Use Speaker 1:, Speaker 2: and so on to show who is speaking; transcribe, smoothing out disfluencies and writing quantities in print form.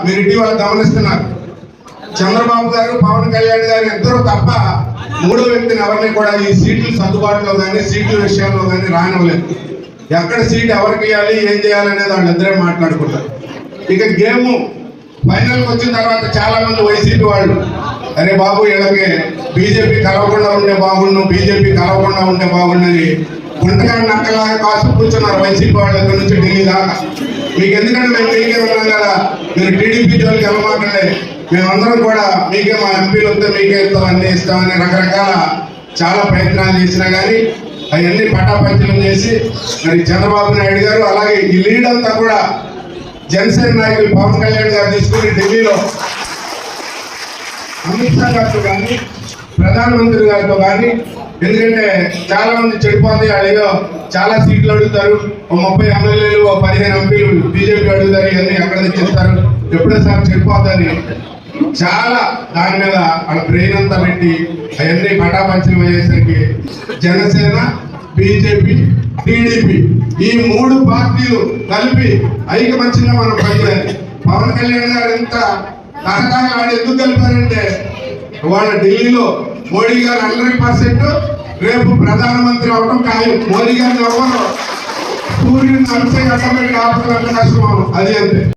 Speaker 1: మీరు ఇటీవల గమనిస్తున్నారు. చంద్రబాబు గారు పవన్ కళ్యాణ్ గారు ఇద్దరు తప్ప మూడో వ్యక్తిని ఎవరిని కూడా ఈ సీట్లు సర్దుబాటులో కానీ సీట్ల విషయంలో కానీ రానివ్వలేదు. ఎక్కడ సీట్ ఎవరికి ఇవ్వాలి, ఏం చేయాలి అనేది వాళ్ళిద్దరే మాట్లాడుకుంటారు. ఇక గేమ్ ఫైనల్కి వచ్చిన తర్వాత చాలా మంది వైసీపీ వాళ్ళు, అరే బాబు వీళ్ళకి బీజేపీ కలవకుండా ఉండే బాగుండు, బీజేపీ కలవకుండా ఉండే బాగుండని గుంటగాడి నక్కలాగా కాసు కూర్చున్నారు వైసీపీ వాళ్ళ దగ్గర నుంచి ఢిల్లీ దాకా. మీకు ఎందుకంటే మేము మీకే ఉన్నాం కదా, మీరు టీడీపీ జోలికి వెళ్ళమాకండి, మేమందరం కూడా మీకే మా ఎంపీలు వస్తే మీకే ఇస్తాం, అన్నీ ఇస్తామని రకరకాల చాలా ప్రయత్నాలు చేసినా కానీ అవన్నీ పటాపంచలం చేసి మరి చంద్రబాబు నాయుడు గారు అలాగే ఈ లీడ్ అంతా కూడా జనసేన నాయకులు పవన్ కళ్యాణ్ గారు తీసుకుని ఢిల్లీలో అమిత్ షా గారితో కానీ ప్రధానమంత్రి గారితో కానీ, ఎందుకంటే చాలా మంది చెడిపోతుంది, అడిగో చాలా సీట్లు అడుగుతారు, 30 ఎమ్మెల్యేలు 15 ఎంపీలు బీజేపీ అడుగుతారు, ఇవన్నీ ఎక్కడ తెచ్చిస్తారు, ఎప్పుడోసారి చెడిపోతుంది చాలా దాని మీద వాళ్ళ బ్రెయిన్ అంతా పెట్టి అవన్నీ పటాపంచలం అయ్యేసరికి జనసేన, బీజేపీ, టీడీపీ ఈ 3 పార్టీలు కలిపి ఐకమత్యంగా మనం పనిచేయాలి. పవన్ కళ్యాణ్ గారు ఎంత తహతాగా వాడు ఎందుకు కలిపారంటే వాళ్ళ ఢిల్లీలో మోడీ గారు 100% రేపు ప్రధానమంత్రి అవడం ఖాయం. మోడీ గారిని ఎవరు సూర్యుడిని అంతే కట్టబెట్టి ఆపడం కష్టం, అది అంతే.